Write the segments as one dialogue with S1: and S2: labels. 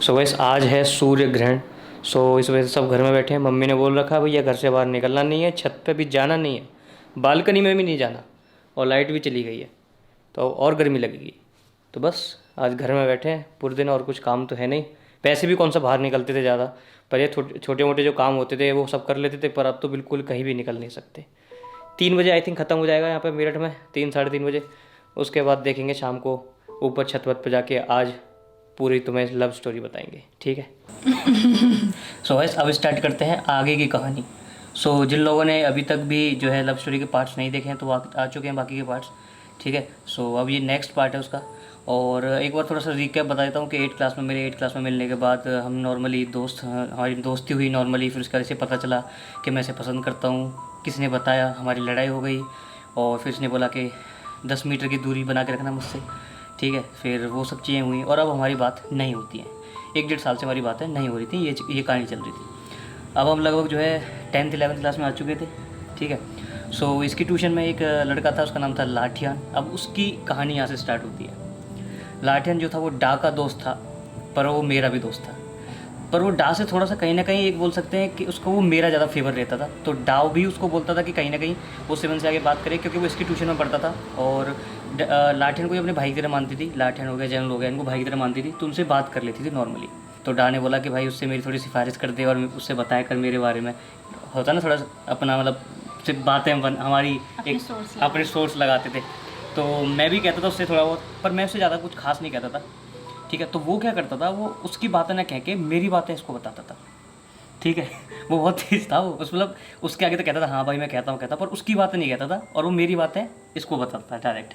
S1: सो वैसे आज है सूर्य ग्रहण। सो इस वजह से सब घर में बैठे हैं। मम्मी ने बोल रखा है भैया घर से बाहर निकलना नहीं है, छत पे भी जाना नहीं है, बालकनी में भी नहीं जाना, और लाइट भी चली गई है तो और गर्मी लगेगी। तो बस आज घर में बैठे हैं पूरे दिन, और कुछ काम तो है नहीं। पैसे भी कौन सा बाहर निकलते थे ज़्यादा, पर ये छोटे मोटे जो काम होते थे वो सब कर लेते थे, पर अब तो बिल्कुल कहीं भी निकल नहीं सकते। 3 बजे आई थिंक ख़त्म हो जाएगा यहाँ पे मेरठ में, 3 साढ़े 3 बजे। उसके बाद देखेंगे शाम को ऊपर छत वत पे जाके, आज पूरी तुम्हें लव स्टोरी बताएंगे, ठीक है। सो गाइस अब स्टार्ट करते हैं आगे की कहानी। सो जिन लोगों ने अभी तक भी जो है लव स्टोरी के पार्ट्स नहीं देखे हैं तो वो आ चुके हैं बाकी के पार्ट्स, ठीक है। सो अब ये नेक्स्ट पार्ट है उसका। और एक बार थोड़ा सा रिकैप बता देता हूँ कि 8 क्लास में मेरे 8 क्लास में मिलने के बाद हम नॉर्मली दोस्त, हमारी दोस्ती हुई नॉर्मली। फिर उसके बाद इसे पता चला कि मैं इसे पसंद करता हूँ, किसने बताया, हमारी लड़ाई हो गई, और फिर उसने बोला कि 10 मीटर की दूरी बना के रखना मुझसे, ठीक है। फिर वो सब चीज़ें हुई और अब हमारी बात नहीं होती है। 1 डेढ़ साल से हमारी बातें नहीं हो रही थी, ये कहानी चल रही थी। अब हम लगभग जो है 10th 11th क्लास में आ चुके थे, ठीक है। सो इसकी ट्यूशन में एक लड़का था, उसका नाम था लाठियान। अब उसकी कहानी यहाँ से स्टार्ट होती है। लाठियान जो था वो डा का दोस्त था, पर वो मेरा भी दोस्त था। पर वो डा से थोड़ा सा कहीं ना कहीं एक बोल सकते हैं कि उसको वो मेरा ज़्यादा फेवर रहता था। तो डाव भी उसको बोलता था कि कहीं ना कहीं वो सिवन से आगे बात करे, क्योंकि वो इसकी ट्यूशन में पढ़ता था। और लाठियान को अपने भाई की तरह मानती थी, लाठियान हो गया, जनरल हो गया, इनको भाई की तरह मानती थी, तो उनसे बात कर लेती थी नॉर्मली। तो डा ने बोला कि भाई उससे मेरी थोड़ी सिफारिश कर दे और उससे बताया कर मेरे बारे में। होता ना थोड़ा अपना मतलब सिर्फ बातें हमारी एक अपने सोर्स लगाते थे। तो मैं भी कहता था उससे थोड़ा बहुत, पर मैं उससे ज़्यादा कुछ खास नहीं कहता था, ठीक है। तो वो क्या करता था, वो उसकी बातें ना कह के मेरी बातें इसको बताता था, ठीक है। वो बहुत तेज था, वो उस मतलब उसके आगे तो कहता था हाँ भाई मैं कहता, पर उसकी बातें नहीं कहता था, और वो मेरी बातें इसको बताता था डायरेक्ट,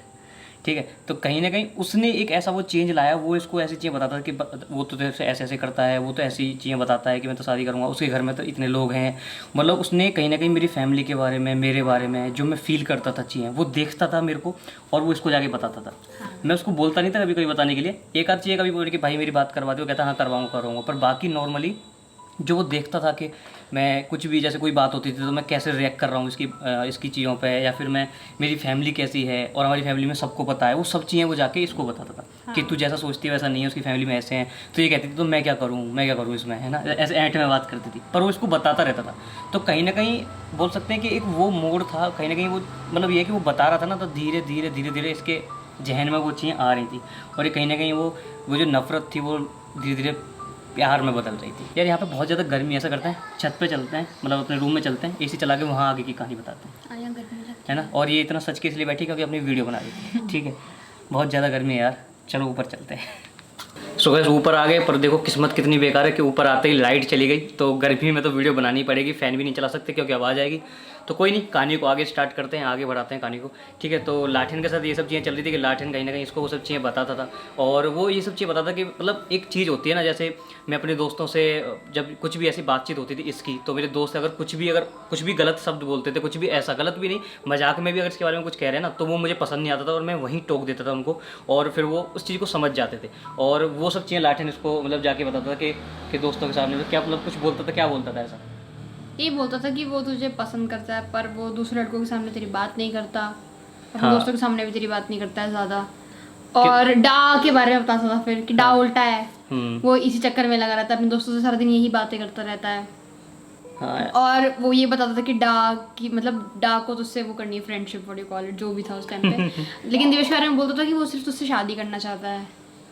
S1: ठीक है। तो कहीं ना कहीं उसने एक ऐसा वो चेंज लाया, वो इसको ऐसी चीज़ें बताता था कि वो तो तेरे से ऐसे ऐसे करता है, वो तो ऐसी चीज़ें बताता है कि मैं तो शादी करूँगा, उसके घर में तो इतने लोग हैं। मतलब उसने कहीं ना कहीं मेरी फैमिली के बारे में, मेरे बारे में जो मैं फील करता था चीज़ें, वो देखता था मेरे को, और वो इसको जाके बताता था। मैं उसको बोलता नहीं था कभी कभी बताने के लिए, एक आध चीज़ें कभी बोल कि भाई मेरी बात करवा दो, कहता हाँ करवाऊँगा, पर बाकी नॉर्मली जो वो देखता था कि मैं कुछ भी, जैसे कोई बात होती थी तो मैं कैसे रिएक्ट कर रहा हूँ इसकी चीज़ों पे, या फिर मैं मेरी फैमिली कैसी है और हमारी फैमिली में सबको पता है, वो सब चीज़ें वो जाके इसको बताता था। हाँ। कि तू जैसा सोचती है वैसा नहीं है, उसकी फैमिली में ऐसे हैं। तो ये कहती थी तो मैं क्या करूँ इसमें, है ना, ऐसे ऐंठ में बात करती थी, पर वो इसको बताता रहता था। तो कहीं ना कहीं बोल सकते हैं कि एक वो मोड़ था, कहीं ना कहीं वो मतलब ये कि वो बता रहा था ना, तो धीरे धीरे धीरे धीरे इसके जहन में वो चीज़ें आ रही थी, और ये कहीं ना कहीं वो जो नफ़रत थी वो धीरे धीरे प्यार में बदल रही थी। यार यहाँ पे बहुत ज़्यादा गर्मी, ऐसा करते हैं छत पे चलते हैं, मतलब अपने रूम में चलते हैं, एसी चला के वहाँ आगे की कहानी बताते हैं, है ना। और ये इतना सच के इसलिए बैठी क्योंकि अपनी वीडियो बना रही थी, ठीक है। बहुत ज़्यादा गर्मी है यार, चलो ऊपर चलते हैं। सो गाइस ऊपर आ गए, पर देखो किस्मत कितनी बेकार है कि ऊपर आते ही लाइट चली गई। तो गर्मी में तो वीडियो बनानी पड़ेगी, फ़ैन भी नहीं चला सकते क्योंकि आवाज़ आएगी। तो कोई नहीं, कहानी को आगे स्टार्ट करते हैं, आगे बढ़ाते हैं कहानी को, ठीक है। तो लाठिन के साथ ये सब चीज़ें चल रही थी कि लाठिन कहीं ना कहीं इसको वो सब चीज़ें बताता था, और वो ये सब चीज़ें बताता कि मतलब एक चीज़ होती है ना, जैसे मैं अपने दोस्तों से जब कुछ भी ऐसी बातचीत होती थी इसकी, तो मेरे दोस्त अगर कुछ भी गलत शब्द बोलते थे, कुछ भी ऐसा गलत भी नहीं, मजाक में भी अगर इसके बारे में कुछ कह रहे हैं ना, तो वो मुझे पसंद नहीं आता था और मैं वहीं टोक देता था उनको, और फिर वो उस चीज़ को समझ जाते थे। और वो सब चीज़ें लाठिन इसको मतलब जाके बताता था कि दोस्तों के सामने क्या मतलब कुछ बोलता था, क्या बोलता था ऐसा,
S2: ये बोलता था कि वो तुझे पसंद करता है, पर वो दूसरे लड़कों के सामने तेरी बात नहीं करता, अपने
S1: हाँ।
S2: दोस्तों के सामने भी तेरी बात नहीं करता है ज़्यादा। और डा के बारे में बताता था फिर कि डा उल्टा है, वो इसी चक्कर में लगा रहता है, अपने दोस्तों से सारा दिन यही बातें करता रहता है। हाँ। और वो ये बताता था कि डा की मतलब डा को तुझसे वो करनी है, friendship what you call it, जो भी था उस टाइम पे। लेकिन देवेश के बारे में बोलता था कि वो सिर्फ तुझसे शादी करना चाहता है।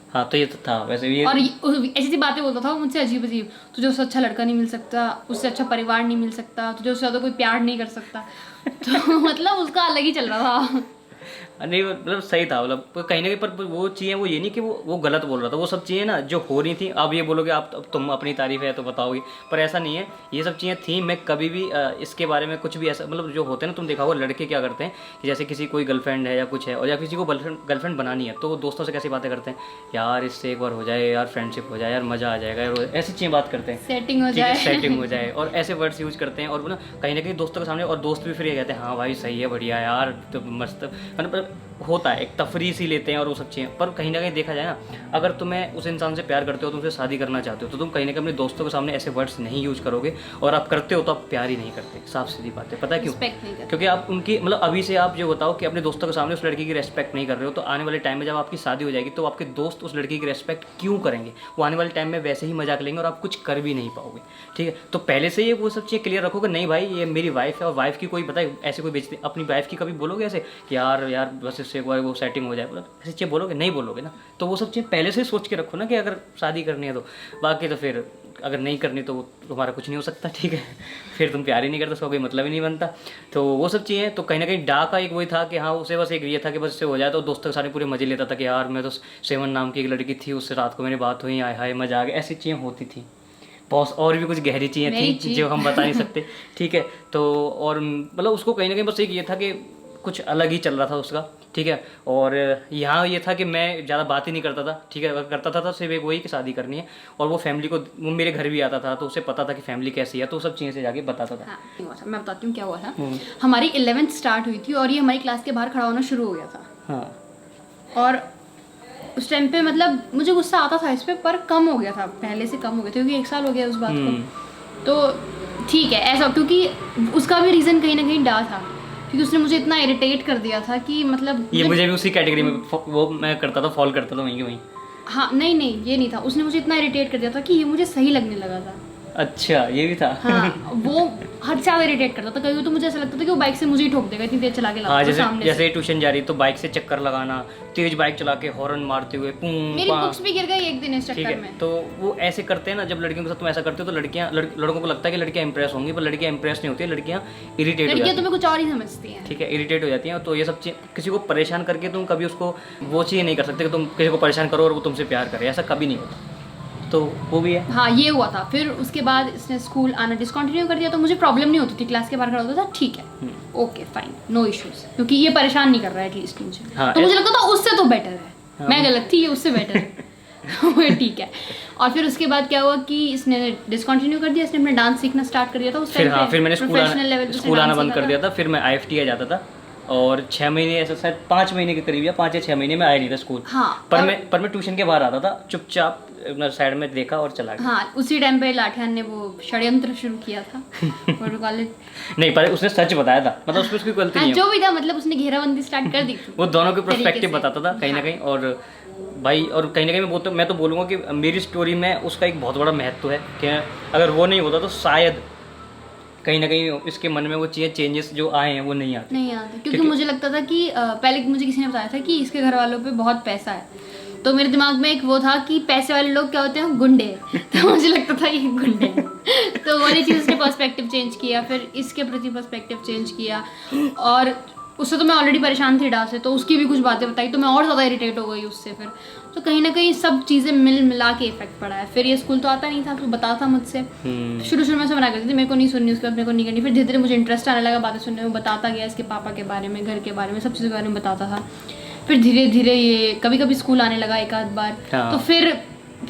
S1: हाँ तो ये तो था वैसे भी।
S2: और ऐसी सी बातें बोलता था वो मुझसे अजीब अजीब, तुझे उससे अच्छा लड़का नहीं मिल सकता, उससे अच्छा परिवार नहीं मिल सकता, तुझे उससे ज़्यादा कोई प्यार नहीं कर सकता। तो मतलब उसका अलग ही चल रहा था।
S1: नहीं मतलब सही था, मतलब कहीं ना कहीं, पर वो चीज़ें वो ये नहीं कि वो गलत बोल रहा था, वो सब चीज़ें ना जो हो रही थी। अब ये बोलोगे आप, अब तुम अपनी तारीफ है तो बताओगे, पर ऐसा नहीं है, ये सब चीज़ें थी। मैं कभी भी इसके बारे में कुछ भी ऐसा मतलब जो होते हैं ना, तुम देखा होगा लड़के क्या करते हैं कि जैसे किसी कोई गर्लफ्रेंड है या कुछ है, और या किसी को गर्लफ्रेंड बनानी है, तो वो दोस्तों से कैसी बातें करते हैं, यार इससे एक बार हो जाए यार, फ्रेंडशिप हो जाए यार, मज़ा आ जाएगा यार, ऐसी चीज़ें बात करते हैं,
S2: सेटिंग हो जाए
S1: और ऐसे वर्ड्स यूज करते हैं। और ना कहीं ना कहीं दोस्तों के सामने, और दोस्त भी फिर ये कहते हैं हाँ भाई सही है, बढ़िया यार, तो मस्त, मतलब होता है, एक तफरी सी लेते हैं और वो सब चीज़ें। पर कहीं ना कहीं देखा जाए ना, अगर तुम्हें उस इंसान से प्यार करते हो, तुमसे शादी करना चाहते हो, तो तुम कहीं ना कहीं अपने दोस्तों के सामने ऐसे वर्ड्स नहीं यूज करोगे, और आप करते हो तो आप प्यार ही नहीं करते, साफ सीधी बात है। पता है क्यों? क्योंकि आप उनकी मतलब अभी से आप जो बताओ कि अपने दोस्तों के सामने उस लड़की की रेस्पेक्ट नहीं कर रहे हो, तो आने वाले टाइम में जब आपकी शादी हो जाएगी तो आपके दोस्त उस लड़की की रेस्पेक्ट क्यों करेंगे? वो आने वाले टाइम में वैसे ही मजाक लेंगे और आप कुछ कर भी नहीं पाओगे, ठीक है? तो पहले से ये वो सब चीज़ क्लियर रखोगे, नहीं भाई ये मेरी वाइफ है, और वाइफ की कोई बताए ऐसे कोई बेचती, अपनी वाइफ की कभी बोलोगे ऐसे कि यार बस इससे एक बार वो सेटिंग हो जाए, मतलब ऐसी चीज़ बोलोगे? नहीं बोलोगे ना। तो वो सब चीज़ पहले से सोच के रखो ना कि अगर शादी करनी है तो, बाकी तो फिर अगर नहीं करनी तो तुम्हारा कुछ नहीं हो सकता, ठीक है? फिर तुम प्यार ही नहीं करते, उसका कोई मतलब ही नहीं बनता। तो वो सब चीज़ें तो कहीं ना कहीं डा का एक वही था कि हाँ, उसे बस एक ये था कि बस इससे हो जाए, तो दोस्तों के सारे पूरे मजे लेता था कि यार मैं तो सेवन नाम की एक लड़की थी, उससे रात को मेरी बात हुई, आय हाय मजा आ गया, ऐसी चीज़ें होती थी। बहुत और भी कुछ गहरी चीज़ें थी जो हम बता नहीं सकते, ठीक है? तो और मतलब उसको कहीं ना कहीं बस एक ये था कि कुछ अलग ही चल रहा था उसका, ठीक है? और यहाँ ये था कि मैं ज़्यादा बात ही नहीं करता था, ठीक है? अगर करता था तो सिर्फ एक वही कि शादी करनी है, और वो फैमिली को, वो मेरे घर भी आता था तो उसे पता था कि फैमिली कैसी है, तो सब चीज़ें से जाके बताता था।
S2: हाँ, मैं बताती हूँ क्या हुआ था। हमारी 11th स्टार्ट हुई थी और ये हमारी क्लास के बाहर खड़ा होना शुरू हो गया था।
S1: हाँ।
S2: और उस टाइम पे मतलब मुझे गुस्सा आता था इस पर, पर कम हो गया था, पहले से कम हो गया था, क्योंकि 1 साल हो गया उस बात को। तो ठीक है ऐसा, क्योंकि उसका भी रीज़न कहीं ना कहीं डा था, क्योंकि उसने मुझे इतना इरिटेट कर दिया था कि मतलब
S1: ये मुझे भी उसी कैटेगरी में वो मैं करता था, फॉलो करता था वहीं के वहीं।
S2: हाँ नहीं ये नहीं था, उसने मुझे इतना इरिटेट कर दिया था कि ये मुझे सही लगने लगा था।
S1: अच्छा, ये भी था।
S2: हाँ, वो हद से ज़्यादा इरिटेट करता था। कभी तो मुझे ऐसा लगता था कि वो बाइक से मुझे ही ठोक देगा, इतनी तेज चला के लाता था सामने
S1: जैसे ट्यूशन जा रही तो बाइक से चक्कर लगाना, तेज बाइक चला के हॉर्न मारते हुए,
S2: मेरी बुक्स भी गिर गई एक दिन इस चक्कर में।
S1: तो वो ऐसे करते हैं ना, जब लड़कियों के साथ तुम ऐसा करते हो तो लड़कियां लड़कों को लगता है कि लड़कियां इंप्रेस होंगी, पर लड़कियां इंप्रेस नहीं होती है, लड़कियां इरिटेट हो जाती हैं।
S2: तुम्हें कुछ और ही समझती हैं,
S1: ठीक है, इरिटेट हो जाती हैं। तो ये सब चीज़ किसी को परेशान करके तुम कभी उसको वो चीज़ नहीं कर सकते कि तुम किसी को परेशान करो और वो तुमसे प्यार करे, ऐसा कभी नहीं होता। तो वो भी है।
S2: हाँ, ये हुआ था। फिर उसके बाद इसने स्कूल आना डिसकंटिन्यू कर दिया, तो मुझे प्रॉब्लम नहीं होती थी, क्लास के बाहर खड़ा होता था, ठीक है ओके फाइन नो इश्यूज, क्योंकि ये परेशान नहीं कर रहा है एटलीस्ट मुझे।
S1: हाँ,
S2: तो मुझे लगता था उससे तो बेटर है। हाँ, मैं गलत थी, ये उससे बेटर है। ठीक है। और फिर उसके बाद क्या हुआ कि इसने डिसकंटिन्यू कर दिया, इसने अपना डांस सीखना स्टार्ट कर दिया था उस टाइम पे।
S1: फिर मैंने स्कूल आना बंद कर दिया था। फिर मैं IFT जाता था, और 6 महीने ऐसा शायद 5 महीने के करीब या 5 या 6 महीने में आया नहीं था स्कूल।
S2: हाँ,
S1: पर मैं ट्यूशन के बाहर आता था चुपचाप, साइड में देखा और चला गया।
S2: हाँ, उसी टाइम पे लाठियान ने वो षड्यंत्र शुरू किया था और कॉलेज
S1: नहीं, पर उसने सच बताया था, मतलब उसमें उसकी गलती नहीं है।
S2: जो भी था, मतलब उसने घेराबंदी स्टार्ट कर दी थी।
S1: वो दोनों के पर्सपेक्टिव बताता था कहीं ना कहीं। और भाई, और कहीं ना कहीं मैं तो बोलूँगा कि मेरी स्टोरी में उसका एक बहुत बड़ा महत्व है कि अगर वो नहीं होता तो शायद कहीं ना कहीं इसके मन में वो चीज़ें चेंजेस जो आए हैं वो नहीं आते।
S2: क्योंकि मुझे लगता था कि पहले मुझे किसी ने बताया था कि इसके घर वालों पे बहुत पैसा है, तो मेरे दिमाग में एक वो था कि पैसे वाले लोग क्या होते हैं, गुंडे। तो मुझे लगता था ये गुंडे। तो वाली चीज़ उसने पर्सपेक्टिव चेंज किया, फिर इसके प्रति पर्सपेक्टिव चेंज किया, और उससे तो मैं ऑलरेडी परेशान थी डा से, तो उसकी भी कुछ बातें बताई तो मैं और ज़्यादा इरिटेट हो गई उससे। फिर तो कहीं ना कहीं सब चीज़ें मिला के इफेक्ट पड़ा है। फिर ये स्कूल तो आता नहीं था, तो बताता था मुझसे। शुरू में से मना करती थी, मेरे को नहीं सुननी, उसके बाद मेरे को नहीं करनी। फिर धीरे धीरे मुझे इंटरेस्ट आने लगा बातें सुनने में, बताता गया इसके पापा के बारे में, घर के बारे में, सब चीज़ों के बारे में बताता था। फिर धीरे धीरे ये कभी कभी स्कूल आने लगा एक आध बार। तो फिर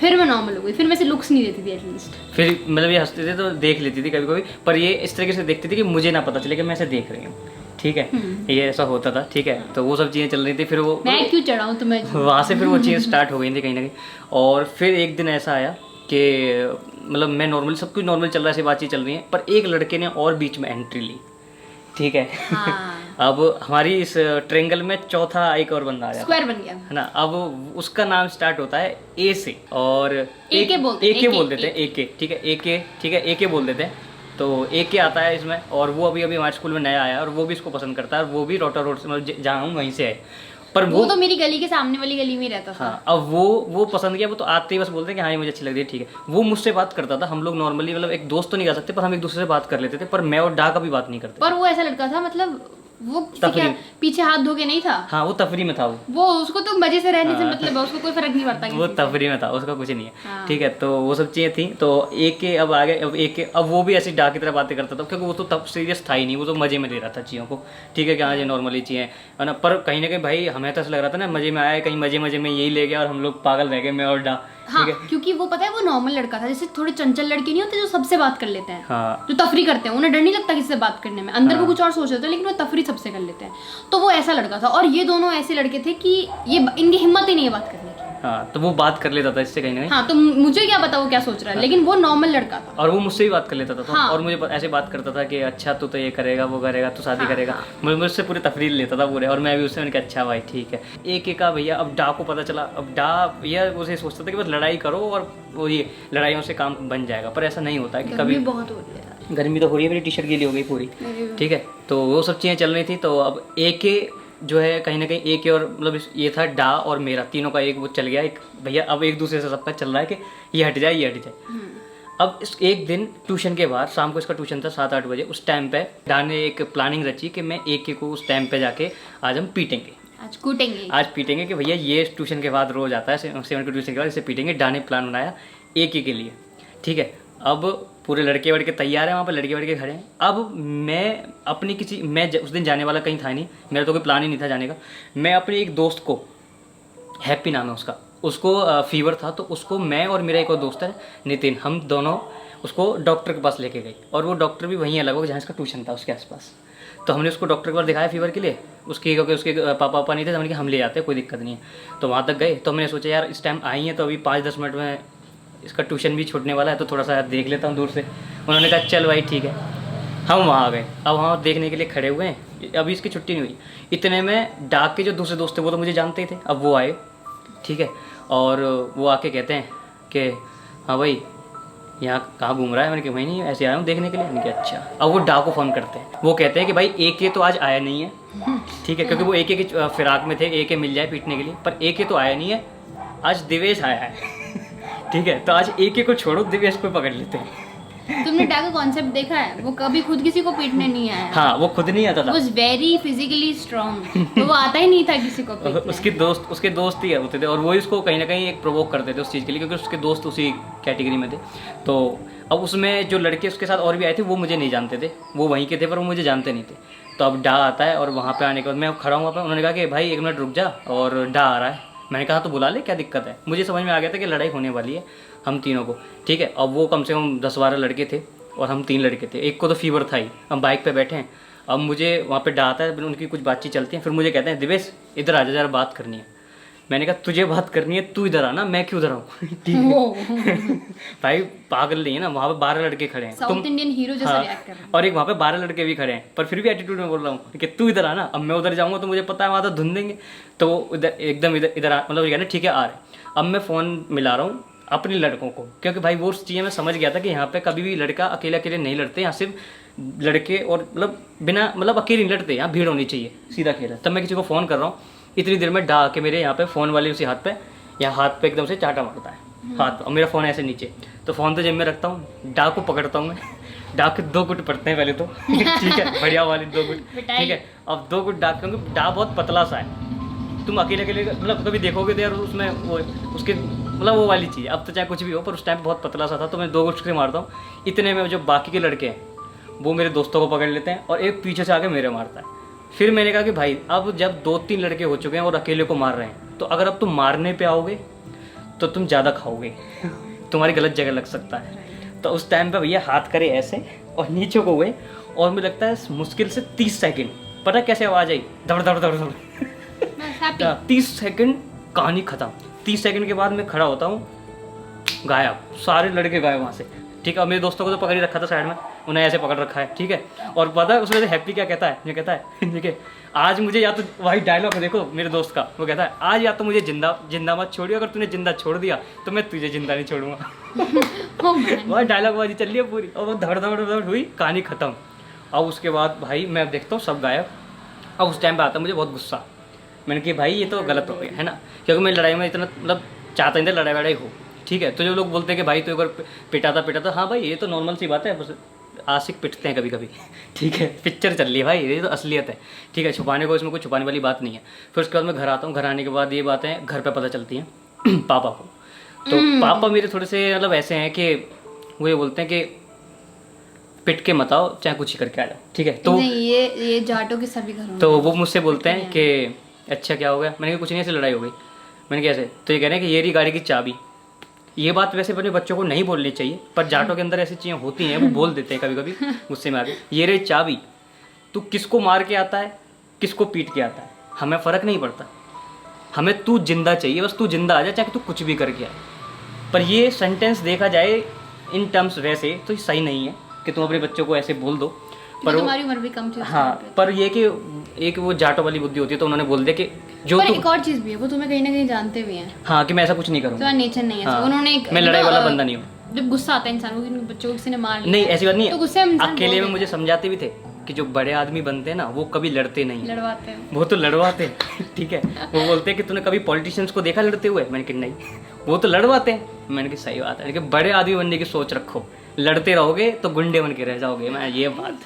S2: मैं नॉर्मल हो गई। फिर मैं से लुक्स नहीं देती थी एटलीस्ट।
S1: फिर मतलब ये हंसते थे तो देख लेती थी कभी कभी, पर ये इस तरीके से देखती थी कि मुझे ना पता चले कि मैं ऐसे देख रही हूँ, ठीक है? ये ऐसा होता था, ठीक है? तो वो सब चीज़ें चल रही थी। फिर वो
S2: मैं क्यों चढ़ाऊँ तुम्हें,
S1: वहाँ से फिर वो चीज़ स्टार्ट हो गई थी कहीं ना कहीं। और फिर एक दिन ऐसा आया कि मतलब मैं नॉर्मली, सब कुछ नॉर्मल चल रहा है, ऐसी बातचीत चल रही है, पर एक लड़के ने और बीच में एंट्री ली, ठीक है?
S2: हाँ।
S1: अब हमारी इस ट्रेंगल में चौथा एक और बंदा आया,
S2: स्क्वायर बन गया,
S1: है ना? अब उसका नाम स्टार्ट होता है A से, और
S2: एके बोल देते
S1: हैं, एके, ठीक है? एके, ठीक है, एके बोल देते हैं। तो एके आता है इसमें, और वो अभी हमारे स्कूल में नया आया, और वो भी इसको पसंद करता है, और वो भी रोटा रोड से, मतलब जहाँ हूँ वहीं से है। पर
S2: वो तो मेरी गली के सामने वाली गली में ही रहता था।
S1: हाँ, अब वो पसंद किया, वो तो आते ही बस बोलते हैं कि हाँ ये मुझे अच्छी लग रही है, ठीक है? वो मुझसे बात करता था, हम लोग नॉर्मली मतलब एक दोस्त तो नहीं कर सकते, पर हम एक दूसरे से बात कर लेते थे, पर मैं और डा का भी बात नहीं करते।
S2: पर वो ऐसा लड़का था, मतलब वो क्या पीछे हाथ धो के नहीं था।
S1: हाँ, वो तफरी में था। वो
S2: उसको तो मजे से रहने से मतलब उसको कोई फर्क नहीं पड़ता।
S1: वो तफरी में था, उसका कुछ नहीं है। हाँ। ठीक है, तो वो सब चीज़ें थी। तो एक के अब आगे, अब वो भी ऐसी डा की तरह बातें करता था, क्योंकि वो तो तब सीरियस था ही नहीं, वो तो मजे में ले रहा था चीज़ों को, ठीक है? कि हाँ ये नॉर्मली चीज़ें है ना। पर कहीं ना कहीं भाई हमें तो ऐसा लग रहा था ना, मजे में आया, कहीं मजे में यही ले गया और हम लोग पागल रह गए, मैं और डा,
S2: हाँ, क्योंकि वो पता है वो नॉर्मल लड़का था, जैसे थोड़े चंचल लड़के नहीं होते जो सबसे बात कर लेते हैं,
S1: हाँ,
S2: जो तफरी करते हैं, उन्हें डर नहीं लगता किसी से बात करने में, अंदर वो कुछ और सोच रहे थे लेकिन वो तफरी सबसे कर लेते हैं। तो वो ऐसा लड़का था, और ये दोनों ऐसे लड़के थे कि ये इनकी हिम्मत ही नहीं है बात करने की।
S1: हाँ, तो वो बात कर लेता था इससे कहीं ना कहीं।
S2: हाँ, तो मुझे क्या पता वो क्या सोच रहा है, लेकिन वो नॉर्मल लड़का था
S1: और वो मुझसे भी बात कर लेता था। तो
S2: हाँ।
S1: और मुझे ऐसे बात करता था कि अच्छा तू ये करेगा वो करेगा, तू शादी
S2: हाँ,
S1: करेगा।
S2: हाँ।
S1: मुझसे पूरी तफरील लेता था पूरे, और मैं भी उससे मैंने कहा अच्छा भाई ठीक है। एक एक का भैया, अब डा को पता चला, अब डा भैया उसे सोचता था कि बस लड़ाई करो और वो ये लड़ाइयों से काम बन जाएगा, पर ऐसा नहीं होता है कि कभी।
S2: बहुत हो रही है,
S1: गर्मी तो हो रही है, मेरी टी शर्ट गीली हो गई पूरी, ठीक है। तो वो सब चीज़ें चल रही थी। तो अब एक जो है कहीं ना कहीं एक और मतलब ये था डा और मेरा, तीनों का एक वो चल गया एक भैया। अब एक दूसरे से सबका चल रहा है कि ये हट जाए ये हट जाए। अब इस एक दिन ट्यूशन के बाद, शाम को इसका ट्यूशन था 7-8 बजे, उस टाइम पे डा ने एक प्लानिंग रची कि मैं एक को उस टाइम पे जाके आज हम पीटेंगे, आज पीटेंगे कि भैया ये ट्यूशन के बाद रोज आता है 7 के ट्यूशन के बाद, इसे पीटेंगे। डा ने प्लान बनाया एक के लिए, ठीक है। अब पूरे लड़के वड़के तैयार हैं, वहाँ पर लड़के वड़के खड़े हैं। अब मैं अपनी उस दिन जाने वाला कहीं था नहीं, मेरा तो कोई प्लान ही नहीं था जाने का। मैं अपने एक दोस्त को, हैप्पी नाम है उसका, उसको फीवर था, तो उसको मैं और मेरा एक और दोस्त है नितिन, हम दोनों उसको डॉक्टर के पास लेके गए। और वो डॉक्टर भी वहीं अलग हो जहाँ इसका ट्यूशन था, उसके आसपास। तो हमने उसको डॉक्टर के पास दिखाया फीवर के लिए, क्योंकि उसके पापा नहीं थे, तो हमने कहा हम ले जाते हैं, कोई दिक्कत नहीं है। तो वहाँ तक गए, तो मैंने सोचा यार इस टाइम आई हैं तो अभी 5-10 मिनट में इसका ट्यूशन भी छूटने वाला है, तो थोड़ा सा देख लेता हूँ दूर से। उन्होंने कहा चल भाई ठीक है। हम वहाँ आ गए, अब वहाँ देखने के लिए खड़े हुए हैं, अभी इसकी छुट्टी नहीं हुई। इतने में डाक के जो दूसरे दोस्त थे वो तो मुझे जानते ही थे, अब वो आए, ठीक है। और वो आके कहते हैं कि हाँ भाई यहाँ कहाँ घूम रहा है। मैंने कहा वही नहीं, ऐसे आया हूँ देखने के लिए। मैंने कहा अच्छा। अब वो डा को फ़ोन करते हैं, वो कहते हैं कि भाई एक तो आज आया नहीं है, ठीक है, क्योंकि वो एक की फिराक में थे, एक मिल जाए पीटने के लिए, पर एक तो आया नहीं है, आज दिवेश आया है। ठीक है, तो आज एक को छोड़ो, दिवेश को पकड़ लेते हैं।
S2: तुमने डा का कॉन्सेप्ट देखा है, वो कभी खुद किसी को पीटने नहीं आया।
S1: हाँ, वो खुद नहीं आता था,
S2: was very physically strong, तो वो आता ही नहीं था किसी को पीटने।
S1: उसके दोस्त ही होते थे, और वो इसको कहीं ना कहीं एक प्रोवोक करते थे उस चीज़ के लिए, क्योंकि उसके दोस्त उसी कैटेगरी में थे। तो अब उसमें जो लड़के उसके साथ और भी आए थे वो मुझे नहीं जानते थे, वो वहीं के थे पर वो मुझे जानते नहीं थे। तो अब डा आता है, और वहाँ पे आने के बाद मैं खड़ा हूँ वहाँ पे, उन्होंने कहा कि भाई 1 मिनट रुक जा, और डा आ रहा है। मैंने कहा तो बुला ले, क्या दिक्कत है। मुझे समझ में आ गया था कि लड़ाई होने वाली है हम तीनों को, ठीक है। अब वो कम से कम 10-12 लड़के थे और हम 3 लड़के थे, एक को तो फीवर था ही। हम बाइक पे बैठे हैं, अब मुझे वहाँ पे डा आता है, उनकी कुछ बातचीत चलती है, फिर मुझे कहते हैं दिवेश इधर आ जा, जरा बात करनी है। मैंने कहा तुझे बात करनी है, तू इधर आना, मैं क्यों इधर आऊँ। ठीक है। भाई पागल नहीं है ना, वहाँ पे 12 लड़के खड़े हैं,
S2: साउथ इंडियन हीरो जैसा रिएक्ट कर रहे हैं,
S1: और एक वहाँ पे 12 लड़के भी खड़े हैं, पर फिर भी एटीट्यूड में बोल रहा हूँ कि तू इधर आना। अब मैं उधर जाऊँगा तो मुझे पता है वहाँ तो धुन देंगे, तो इधर एकदम इधर मतलब कहना ठीक है आ रहे। अब मैं फ़ोन मिला रहा हूँ अपने लड़कों को, क्योंकि भाई वो चीज़ें मैं समझ गया था कि यहाँ पे कभी भी लड़का अकेले अकेले नहीं लड़ते, यहाँ सिर्फ लड़के और मतलब बिना मतलब अकेले नहीं लड़ते, यहाँ भीड़ होनी चाहिए, सीधा खेल है। तब मैं किसी को फ़ोन कर रहा हूँ, इतनी देर में डा के मेरे यहाँ पे फ़ोन वाले उसी हाथ पे, यहाँ हाथ पे एकदम से चाटा मारता है हाथ, और मेरा फ़ोन ऐसे नीचे। तो फ़ोन तो जेब में रखता हूँ, डा को पकड़ता हूँ मैं, डा के 2 गुट पड़ते हैं पहले तो। ठीक है, बढ़िया वाली 2 गुट, ठीक है। अब 2 गुट डा, क्योंकि डा बहुत पतला सा है, तुम अकेले अकेले मतलब कभी देखोगे तो यार उसमें वो उसके मतलब वो वाली चीज़, अब तो चाहे कुछ भी हो, पर उस टाइम बहुत पतला सा था, तो मैं 2 गुट से मारता हूँ। इतने में जो बाकी के लड़के हैं वो मेरे दोस्तों को पकड़ लेते हैं, और एक पीछे से आके मेरे मारता है। फिर मैंने कहा कि भाई अब जब 2-3 लड़के हो चुके हैं और अकेले को मार रहे हैं, तो अगर अब तुम मारने पे आओगे तो तुम ज़्यादा खाओगे, तुम्हारी गलत जगह लग सकता है। तो उस टाइम पे भैया हाथ करे ऐसे और नीचे को हुए, और मुझे लगता है मुश्किल से 30 सेकंड, पता कैसे आवाज़ आई, दौड़ दौड़ दौड़ दौड़। 30 सेकंड कहानी खत्म। 30 सेकंड के बाद मैं खड़ा होता हूँ, गायब, सारे लड़के गायब वहाँ से, ठीक है। और मेरे दोस्तों को तो पकड़ ही रखा था साइड में, उन्हें ऐसे पकड़ रखा है, ठीक है। और पता है उसमें से हैप्पी क्या कहता है, ये कहता है ठीक है आज मुझे, या तो वही डायलॉग देखो मेरे दोस्त का, वो कहता है आज या तो मुझे जिंदा मत छोड़ियो, अगर तूने जिंदा छोड़ दिया तो मैं तुझे जिंदा नहीं छोड़ूंगा। वही डायलॉग बाजी चल रही है पूरी, और वो धड़ धड़ धड़ हुई, कहानी खत्म। अब उसके बाद भाई मैं देखता हूँ सब गायब। अब उस टाइम पे आता मुझे बहुत गुस्सा, मैंने कहा भाई ये तो गलत हो गया है ना, क्योंकि मैं लड़ाई में इतना मतलब चाहता नहीं था लड़ाई वड़ाई हो, ठीक है। तो जो लोग बोलते हैं कि भाई तो एक बार पिटा था, हाँ भाई ये तो नॉर्मल सी बात है, बस आशिक पिटते हैं कभी कभी, ठीक है। पिक्चर चल रही है भाई, ये तो असलियत है, ठीक है। छुपाने को इसमें कोई छुपाने वाली बात नहीं है। फिर उसके बाद मैं घर आता हूँ, घर आने के बाद ये बातें घर पे पता चलती हैं पापा को। तो पापा मेरे थोड़े से मतलब ऐसे हैं कि वो ये बोलते हैं कि पिट के मत आओ, चाहे कुछ ही करके आ जाओ, ठीक है। तो
S2: नहीं, ये जाटों के सभी घरों में,
S1: तो वो मुझसे बोलते हैं कि अच्छा क्या हो गया। मैंने कहा कुछ नहीं, ऐसे लड़ाई हो गई। मैंने कहा ऐसे, तो ये कह रहे हैं कि ये रही गाड़ी की चाबी, ये बात वैसे अपने बच्चों को नहीं बोलनी चाहिए, पर जाटों के अंदर ऐसी चीज़ें होती हैं, वो बोल देते हैं कभी कभी गुस्से में आके, ये रही चाबी, तू किसको मार के आता है किसको पीट के आता है हमें फ़र्क नहीं पड़ता, हमें तू जिंदा चाहिए, बस तू जिंदा आ जा, चाहे तू कुछ भी करके आए। पर ये सेंटेंस देखा जाए इन टर्म्स वैसे तो ये सही नहीं है कि तुम अपने बच्चों को ऐसे बोल दो, पर
S2: तुम्हारी उम्र भी कम थी उस
S1: हाँ,
S2: time पे।
S1: पर ये कि एक वो जाटों वाली बुद्धि होती है, तो उन्होंने बोल दिया कि जो
S2: पर
S1: तू,
S2: एक और चीज़ भी है, वो तुम्हें कहीं ना कहीं जानते भी हैं,
S1: हाँ कि मैं ऐसा कुछ नहीं करूँगा,
S2: तुम्हारा नेचर नहीं है।
S1: हाँ,
S2: उन्होंने
S1: मैं लड़ाई वाला बंदा नहीं हूँ।
S2: जब गुस्सा आता है इंसान को कि बच्चों को किसी ने मार लिया
S1: नहीं ऐसी बात नहीं
S2: तो गुस्से में
S1: है,
S2: इंसान
S1: अकेले
S2: बोल
S1: में मुझे समझाते भी थे कि जो बड़े आदमी बनते हैं ना वो कभी लड़ते नहीं हैं,
S2: लड़वाते हैं।
S1: वो तो लड़वाते हैं। ठीक है, वो बोलते हैं कि तूने कभी पॉलिटिशियंस को देखा लड़ते हुए, मैंने कहा नहीं, वो तो लड़वाते हैं। मैंने कहा सही बात है, लेकिन बड़े आदमी बनने की सोच रखो, लड़ते रहोगे तो गुंडे बन के रह जाओगे। मैं ये बात,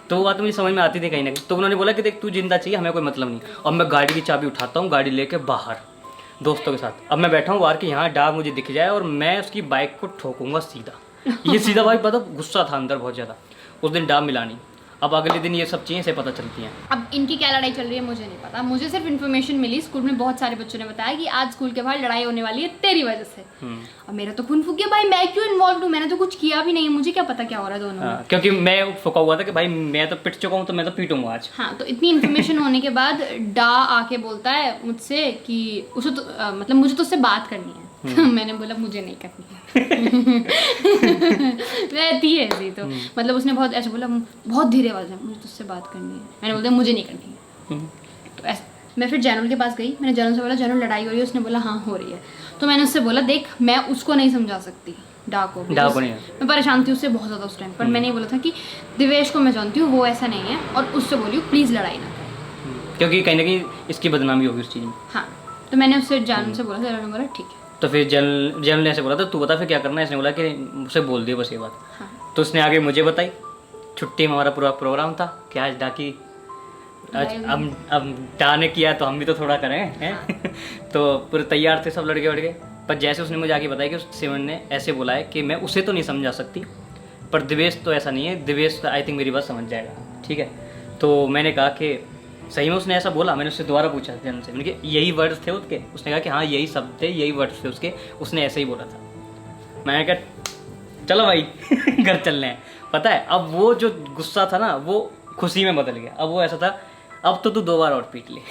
S1: तो वो बात मुझे समझ में आती थी कहीं ना कहीं। तो उन्होंने बोला कि देख तू जिंदा चाहिए, हमें कोई मतलब नहीं। और मैं गाड़ी की चाबी उठाता हूँ, गाड़ी लेके बाहर दोस्तों के साथ, अब मैं बैठा हूँ बाहर कि यहाँ डाग मुझे दिख जाए और मैं उसकी बाइक को ठोकूंगा सीधा। ये सीधा भाई पता, गुस्सा था अंदर बहुत ज़्यादा, उस दिन डाब मिला नहीं। अब अगले दिन ये सब चीज़ें से पता चलती हैं।
S2: अब इनकी क्या लड़ाई चल रही है मुझे नहीं पता, मुझे सिर्फ इन्फॉर्मेशन मिली, स्कूल में बहुत सारे बच्चों ने बताया कि आज स्कूल के बाहर लड़ाई होने वाली है तेरी वजह से। अब मेरा तो खून फूक गया भाई, मैं क्यों इन्वॉल्व हूँ, मैंने तो कुछ किया भी नहीं है, मुझे क्या पता क्या हो रहा है दोनों में।
S1: क्योंकि मैं फुका हुआ था कि भाई मैं तो पिट चुका हूँ, तो मैं तो पीटूंगा आज।
S2: हाँ, तो इतनी इन्फॉर्मेशन होने के बाद डा आके बोलता है मुझसे कि उसे तो मतलब मुझे तो उससे बात करनी है। मैंने बोला मुझे नहीं करनी है। रहती है ऐसी तो मतलब उसने बहुत ऐसे बोला, बहुत धीरे आवाज है, मुझे तुझसे बात करनी है। मैंने बोला मुझे नहीं करनी है। तो ऐसे मैं फिर जैनुल के पास गई, मैंने जैनुल से बोला जैनुल लड़ाई हो रही है, उसने बोला हाँ हो रही है। तो मैंने उससे बोला देख मैं उसको नहीं समझा सकती, डा को नहीं, मैं परेशान थी उससे बहुत ज़्यादा उस टाइम पर। मैंने ये बोला था कि दिवेश को मैं जानती हूँ, वो ऐसा नहीं है, और उससे बोली प्लीज़ लड़ाई ना करें,
S1: क्योंकि कहीं ना कहीं इसकी बदनामी होगी उस चीज़ में।
S2: हाँ, तो मैंने उससे जानू से बोला, जैनुल ने बोला ठीक है।
S1: तो फिर जैन ने ऐसे बोला था तू बता फिर क्या करना है, इसने बोला कि मुझसे बोल दिया बस ये बात।
S2: हाँ।
S1: तो उसने आगे मुझे बताई, छुट्टी में हमारा पूरा प्रोग्राम था कि आज डाकी, आज अब डा ने किया तो हम भी तो थोड़ा करें हैं। तो पूरे तैयार थे सब लड़के वड़के, पर जैसे उसने मुझे आगे बताया कि उस सिमन ने ऐसे बोला है कि मैं उसे तो नहीं समझा सकती, पर दिवेश तो ऐसा नहीं है, दिवेश तो आई थिंक मेरी बात समझ जाएगा। ठीक है, तो मैंने कहा कि सही में उसने ऐसा बोला। मैंने उससे दोबारा पूछा जन से, मैंने कहा यही वर्ड्स थे उसके, उसने कहा कि हाँ यही शब्द थे, यही वर्ड्स थे उसके, उसने ऐसे ही बोला था। मैंने कहा चलो भाई घर चलने हैं। पता है अब वो जो गुस्सा था ना वो खुशी में बदल गया। अब वो ऐसा था अब तो तू 2 बार और पीट ले।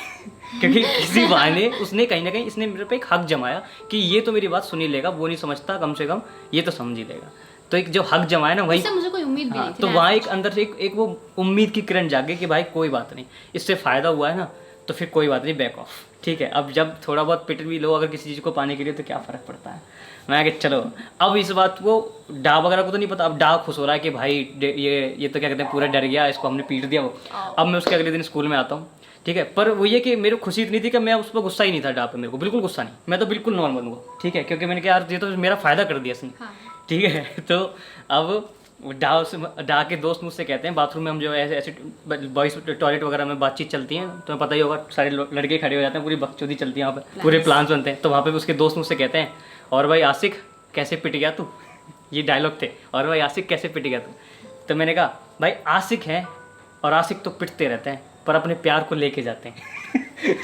S1: क्योंकि किसी बहाने उसने कहीं ना कहीं इसने मेरे पे एक हक जमाया कि ये तो मेरी बात सुन ही लेगा, वो नहीं समझता, कम से कम ये तो समझ ही लेगा। तो एक जो हक जमाया ना वही,
S2: मुझे कोई उम्मीद भी नहीं थी।
S1: तो वहाँ एक अंदर से एक वो उम्मीद की किरण जागे कि भाई कोई बात नहीं, इससे फ़ायदा हुआ है ना तो फिर कोई बात नहीं, बैक ऑफ। ठीक है, अब जब थोड़ा बहुत पिट भी लो अगर किसी चीज़ को पाने के लिए तो क्या फ़र्क पड़ता है। मैं कि चलो अब इस बात को डा वगैरह को तो नहीं पता, अब डा खुश हो रहा है कि भाई ये तो क्या कहते हैं पूरा डर गया, इसको हमने पीट दिया। वो अब मैं उसके अगले दिन स्कूल में आता हूँ। ठीक है, पर वो ये कि मेरे को खुशी इतनी थी कि मैं उस पर गुस्सा ही नहीं था डा पे, मेरे को बिल्कुल गुस्सा नहीं, मैं तो बिल्कुल नॉर्मल हुआ। ठीक है, क्योंकि मैंने कहा यार ये तो मेरा फ़ायदा कर दिया इसने। ठीक है, तो अब डा के दोस्त मुझसे कहते हैं बाथरूम में हम जो ऐसे बॉयज टॉयलेट वगैरह में बातचीत चलती है, तुम्हें पता ही होगा, सारे लड़के खड़े हो जाते हैं, पूरी बकचोदी चलती है वहाँ पे, पूरे प्लान्स बनते हैं। तो वहाँ पे उसके दोस्त मुझसे कहते हैं और भाई आशिक कैसे पिट गया तू, ये डायलॉग थे, और भाई आशिक कैसे पिट गया तू। तो मैंने कहा भाई आशिक है और आशिक तो पिटते रहते हैं पर अपने प्यार को लेके जाते हैं।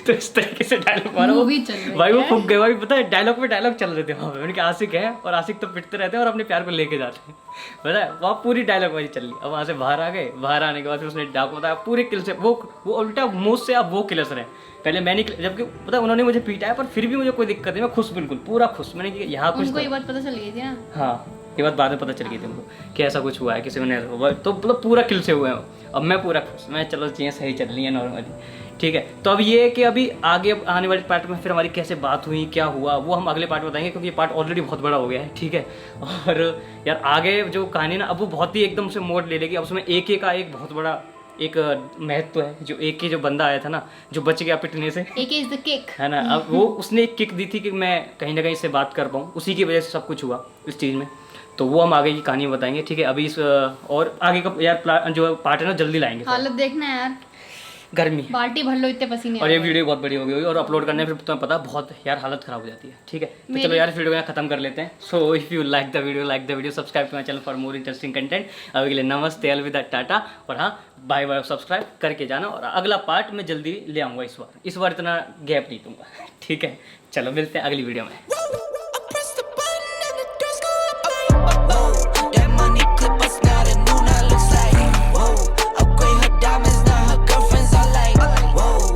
S1: तो इस तरीके से डायलॉग मारा वो भाई, वो फूक गए भाई। पता है डायलॉग पे डायलॉग चल रहे थे वहाँ पे, मैंने कहा आशिक है और आशिक तो पिटते रहते हैं और अपने प्यार को लेके जाते हैं। पता है वहाँ पूरी डायलॉग वाली चल रही। अब वहाँ से बाहर आ गए, बाहर आने के बाद फिर उसने डाक बताया पूरे किल से, वो उल्टा मुँह से अब वो किलस रहे, पहले मैं नहीं, जबकि पता है उन्होंने मुझे पीटा है पर फिर भी मुझे कोई दिक्कत नहीं, मैं खुश, बिल्कुल पूरा खुश। मैंने कि यहाँ कुछ
S2: ये बात पता चल गई थी ना।
S1: हाँ, ये बात बाद में पता चल गई थी उनको कि ऐसा कुछ हुआ है, किसी ने तो मतलब पूरा किल से हुए हैं। अब मैं पूरा खुश, मैं चलो चीज़ें सही चल रही हैं नॉर्मली। ठीक है, तो अब ये है कि अभी आगे आने वाले पार्ट में फिर हमारी कैसे बात हुई, क्या हुआ, वो हम अगले पार्ट में बताएंगे, क्योंकि ये पार्ट ऑलरेडी बहुत बड़ा हो गया है। ठीक है, और यार आगे जो कहानी ना अब वो बहुत ही एकदम से मोड़ ले लेगी। अब उसमें एक का एक बहुत बड़ा एक महत्व है। जो एक जो बंदा आया था ना, जो बच गया पिटने से,
S2: AK is the kick,
S1: है ना, अब वो उसने एक किक दी थी कि मैं कहीं ना कहीं से बात कर पाऊँ, उसी की वजह से सब कुछ हुआ इस चीज़ में। तो वो हम आगे की कहानी बताएंगे। ठीक है, अभी इस और आगे का यार जो पार्ट है ना जल्दी लाएंगे।
S2: हालत देखना है यार,
S1: गर्मी
S2: बाल्टी भर लो इतने पसीने।
S1: और ये वीडियो बहुत बड़ी हो गई और अपलोड करने फिर तुम्हें पता बहुत यार हालत खराब हो जाती है। ठीक है, तो चलो यार इस वीडियो को खत्म कर लेते हैं। So if you like the video subscribe to my channel for more interesting content. अभी के लिए नमस्ते, अलविदा, टाटा, और हाँ बाय बाय, सब्सक्राइब करके जाना। और अगला पार्ट मैं जल्दी ले आऊँगा, इस बार इतना गैप नहीं दूंगा। ठीक है, चलो मिलते हैं अगली वीडियो में।